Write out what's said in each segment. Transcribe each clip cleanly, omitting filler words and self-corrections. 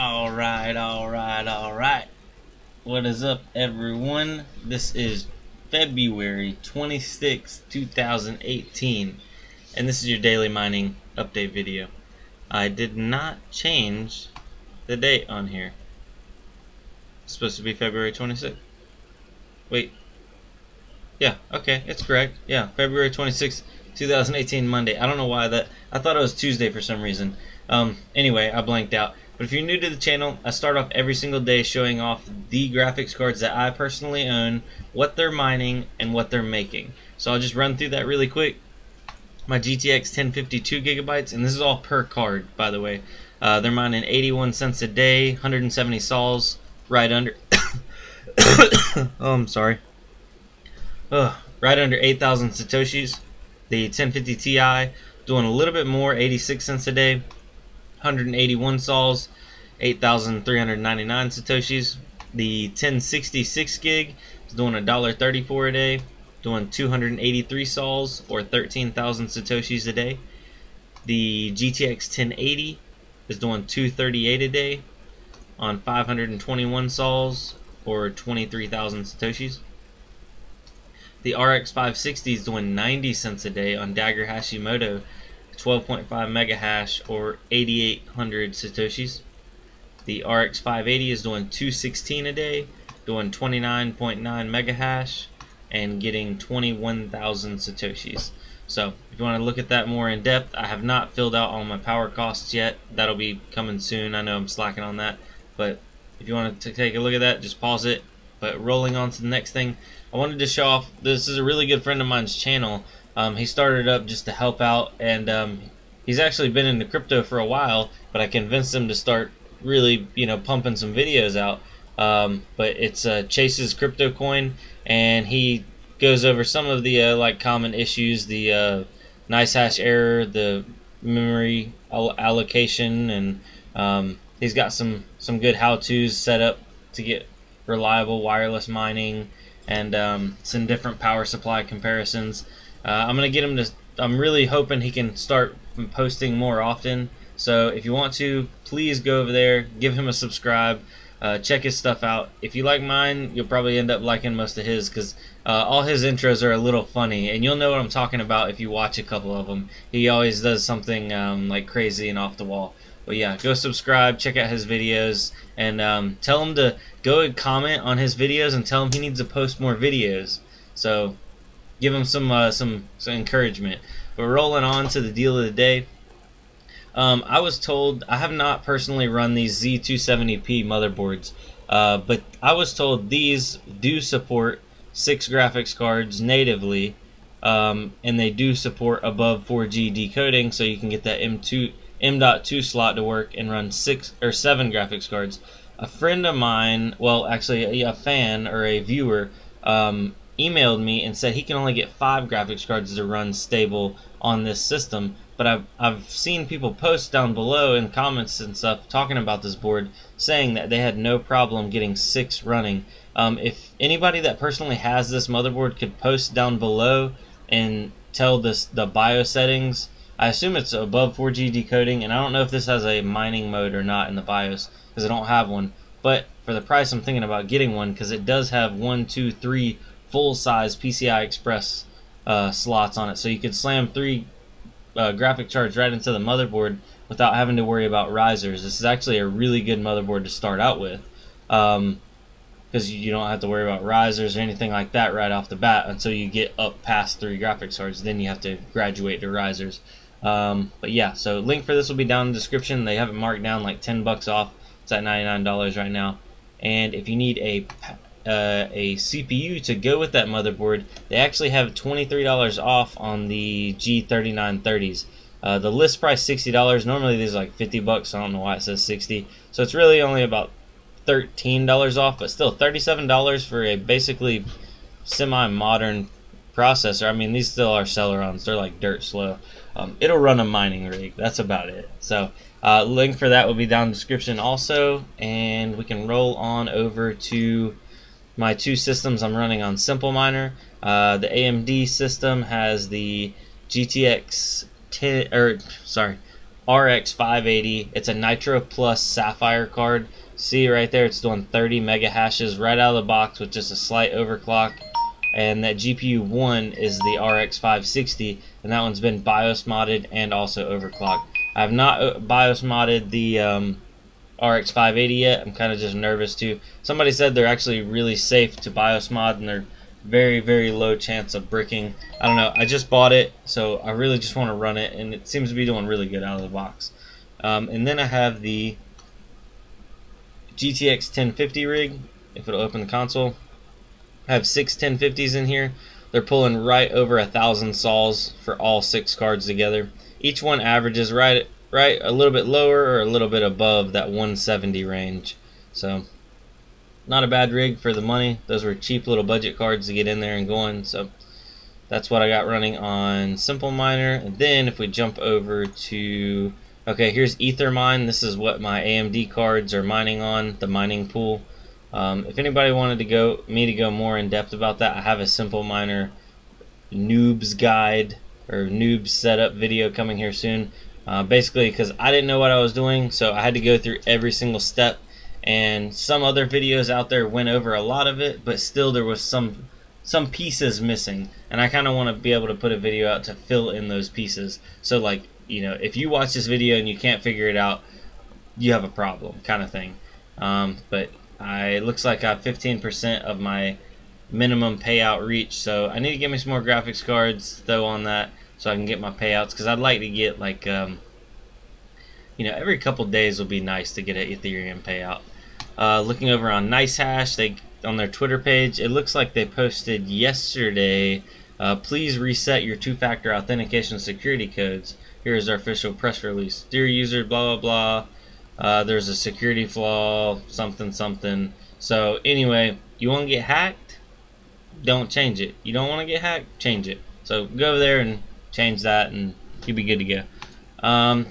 Alright. What is up, everyone? This is February 26, 2018, and this is your daily mining update video. I did not change the date on here. It's supposed to be February 26th. Wait. Yeah, okay, it's correct. Yeah, February 26, 2018, Monday. I don't know why I thought it was Tuesday for some reason. Anyway, I blanked out. But if you're new to the channel, I start off every single day showing off the graphics cards that I personally own, what they're mining, and what they're making. So I'll just run through that really quick. My GTX 1052 gigabytes, and this is all per card, by the way. They're mining 81 cents a day, 170 sols, right under. Oh, I'm sorry. Right under 8,000 satoshis. The 1050 Ti doing a little bit more, 86 cents a day. 181 sols, 8,399 satoshis. The 1066 gig is doing $1.34 a day, doing 283 sols or 13,000 satoshis a day. The GTX 1080 is doing 238 a day on 521 sols or 23,000 satoshis. The rx560 is doing 90 cents a day on Dagger Hashimoto, 12.5 mega hash or 8,800 satoshis. The rx580 is doing 216 a day, doing 29.9 mega hash and getting 21,000 satoshis. So if you want to look at that more in depth, I have not filled out all my power costs yet. That'll be coming soon. I know I'm slacking on that, but if you want to take a look at that, just pause it. But rolling on to the next thing, I wanted to show off, this is a really good friend of mine's channel. He started up just to help out, and he's actually been into crypto for a while, but I convinced him to start really, pumping some videos out. But it's Chase's Crypto Coin, and he goes over some of the common issues, the nice hash error, the memory allocation, and he's got some good how-tos set up to get reliable wireless mining, and some different power supply comparisons. I'm gonna get him to. I'm really hoping he can start posting more often. So if you want to, please go over there, give him a subscribe, check his stuff out. If you like mine, you'll probably end up liking most of his, because all his intros are a little funny, and you'll know what I'm talking about if you watch a couple of them. He always does something like crazy and off the wall. But yeah, go subscribe, check out his videos, and tell him to go and comment on his videos and tell him he needs to post more videos. So give him some encouragement. But rolling on to the deal of the day, I was told, I have not personally run these Z270p motherboards, but I was told these do support 6 graphics cards natively, and they do support above 4G decoding, so you can get that M.2 slot to work and run 6 or 7 graphics cards. A friend of mine, well, actually a fan or a viewer, emailed me and said he can only get 5 graphics cards to run stable on this system. But I've seen people post down below in comments and stuff talking about this board, saying that they had no problem getting 6 running. If anybody that personally has this motherboard could post down below and tell the BIOS settings. I assume it's above 4G decoding, and I don't know if this has a mining mode or not in the BIOS, because I don't have one. But for the price, I'm thinking about getting one, because it does have 1, 2, 3 full-size PCI Express slots on it, so you could slam 3 graphic cards right into the motherboard without having to worry about risers. This is actually a really good motherboard to start out with, because you don't have to worry about risers or anything like that right off the bat until you get up past 3 graphics cards. Then you have to graduate to risers. But yeah, so link for this will be down in the description. They have it marked down like $10 off. It's at $99 right now. And if you need a CPU to go with that motherboard, they actually have $23 off on the G3930s. The list price $60. Normally these are like $50, so I don't know why it says 60. So it's really only about $13 off, but still $37 for a basically semi-modern processor. I mean, these still are Celerons. They're like dirt slow. It'll run a mining rig. That's about it. So link for that will be down in the description also, and we can roll on over to my 2 systems I'm running on Simple Miner. The AMD system has the GTX rx580. It's a Nitro Plus Sapphire card. See right there, it's doing 30 mega hashes right out of the box with just a slight overclock. And that GPU 1 is the rx560, and that one's been BIOS modded and also overclocked. I have not BIOS modded the rx580 yet. I'm kind of just nervous too. Somebody said they're actually really safe to BIOS mod, and they're very low chance of bricking. I don't know. I just bought it, so I really just want to run it, and it seems to be doing really good out of the box. And then I have the GTX 1050 rig. If it'll open the console. I have 6 1050s in here. They're pulling right over 1,000 sols for all 6 cards together. Each one averages right a little bit lower or a little bit above that 170 range. So not a bad rig for the money. Those were cheap little budget cards to get in there and going. So that's what I got running on Simple Miner. And then if we jump over to, okay, here's Ethermine. This is what my AMD cards are mining on, the mining pool. If anybody wanted me to go more in depth about that, I have a Simple Miner noobs guide or noobs setup video coming here soon. Basically, because I didn't know what I was doing, so I had to go through every single step. And some other videos out there went over a lot of it, but still there was some pieces missing. And I kind of want to be able to put a video out to fill in those pieces. So, like, you know, if you watch this video and you can't figure it out, you have a problem, kind of thing. But it looks like I have 15% of my minimum payout reach, so I need to get me some more graphics cards though on that, so I can get my payouts, because I'd like to get like you know, every couple days will be nice to get an Ethereum payout. Looking over on NiceHash, on their Twitter page, it looks like they posted yesterday, please reset your 2-factor authentication security codes. Here's our official press release. Dear user, blah blah blah. There's a security flaw, something. So anyway, you want to get hacked? Don't change it. You don't want to get hacked? Change it. So go over there and change that, and you'll be good to go.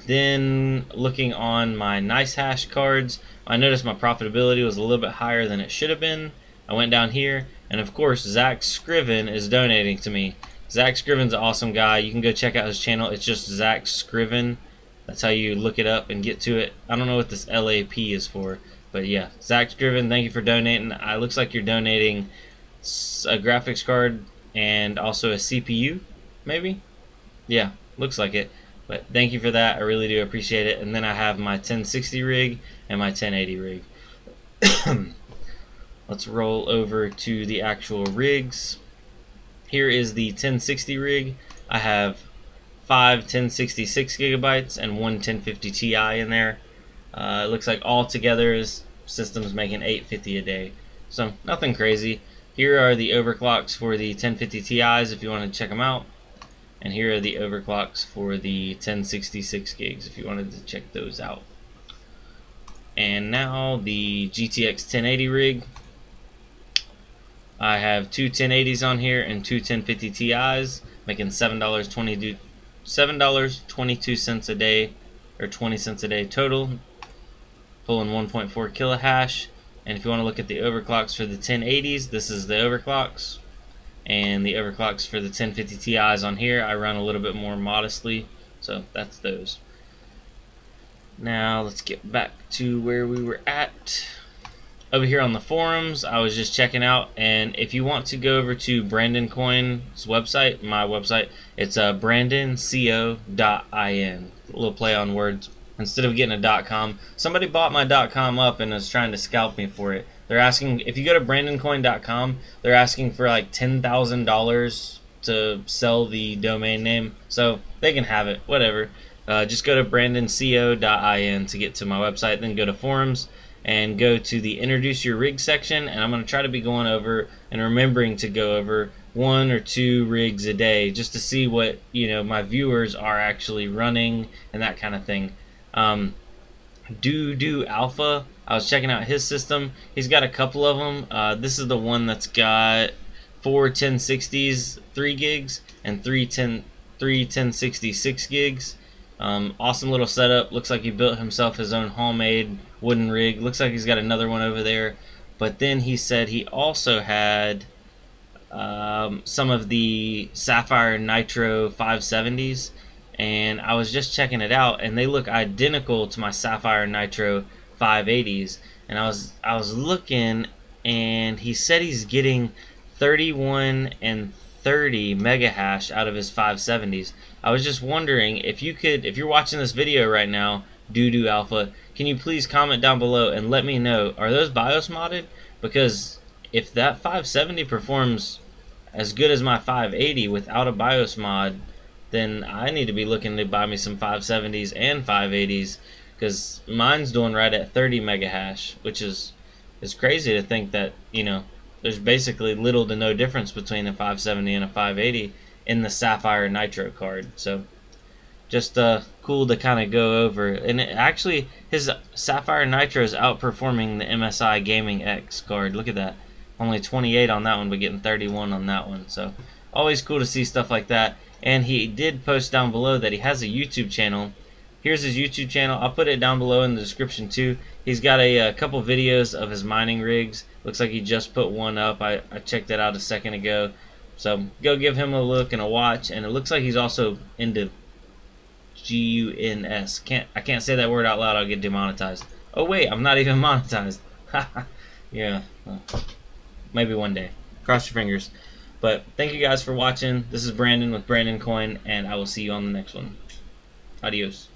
Then looking on my NiceHash cards, I noticed my profitability was a little bit higher than it should have been. I went down here, and of course Zach Scriven is donating to me. Zach Scriven's an awesome guy. You can go check out his channel. It's just Zach Scriven. That's how you look it up and get to it. I don't know what this LAP is for, but yeah, Zach Scriven, thank you for donating. It looks like you're donating a graphics card and also a CPU, maybe? Yeah, looks like it. But thank you for that. I really do appreciate it. And then I have my 1060 rig and my 1080 rig. Let's roll over to the actual rigs. Here is the 1060 rig. I have 5 1066 gigabytes and one 1050 Ti in there. It looks like all together is systems making 850 a day. So nothing crazy. Here are the overclocks for the 1050 Ti's if you want to check them out. And here are the overclocks for the 1066 gigs if you wanted to check those out. And now the GTX 1080 rig. I have two 1080s on here and two 1050 Ti's, making $7.22 a day, or 20 cents a day total, pulling 1.4 kilohash. And if you want to look at the overclocks for the 1080s, this is the overclocks. And the overclocks for the 1050 Ti's on here, I run a little bit more modestly, so that's those. Now let's get back to where we were at. Over here on the forums, I was just checking out, and if you want to go over to Brandon Coin's website, my website, it's brandonco.in. A little play on words. Instead of getting a .com, somebody bought my .com up and is trying to scalp me for it. They're asking, if you go to brandoncoin.com, they're asking for like $10,000 to sell the domain name, so they can have it, whatever. Just go to brandonco.in to get to my website, then go to forums and go to the introduce your rig section, and I'm going to try to be going over and remembering to go over 1 or 2 rigs a day just to see what, you know, my viewers are actually running and that kind of thing. Do Alpha, I was checking out his system. He's got a couple of them. This is the one that's got 4 1060s 3 gigs and 3 1066 gigs. Awesome little setup. Looks like he built himself his own homemade wooden rig. Looks like he's got another one over there. But then he said he also had some of the Sapphire Nitro 570s, and I was just checking it out, and they look identical to my Sapphire Nitro 580s. And I was looking, and he said he's getting 31 and 30 mega hash out of his 570s. I was just wondering if you're watching this video right now, Doo Alpha, can you please comment down below and let me know, are those BIOS modded? Because if that 570 performs as good as my 580 without a BIOS mod, then I need to be looking to buy me some 570s and 580s, because mine's doing right at 30 mega hash, which is crazy to think that, you know, there's basically little to no difference between a 570 and a 580 in the Sapphire Nitro card. So just cool to kind of go over. And actually, his Sapphire Nitro is outperforming the MSI Gaming X card. Look at that. Only 28 on that one, but getting 31 on that one. So always cool to see stuff like that. And he did post down below that he has a YouTube channel. Here's his YouTube channel. I'll put it down below in the description too. He's got a couple videos of his mining rigs. Looks like he just put one up. I checked that out a second ago. So go give him a look and a watch. And it looks like he's also into GUNS. I can't say that word out loud. I'll get demonetized. Oh wait, I'm not even monetized. Yeah, well, maybe one day. Cross your fingers. But thank you guys for watching. This is Brandon with Brandon Coin, and I will see you on the next one. Adios.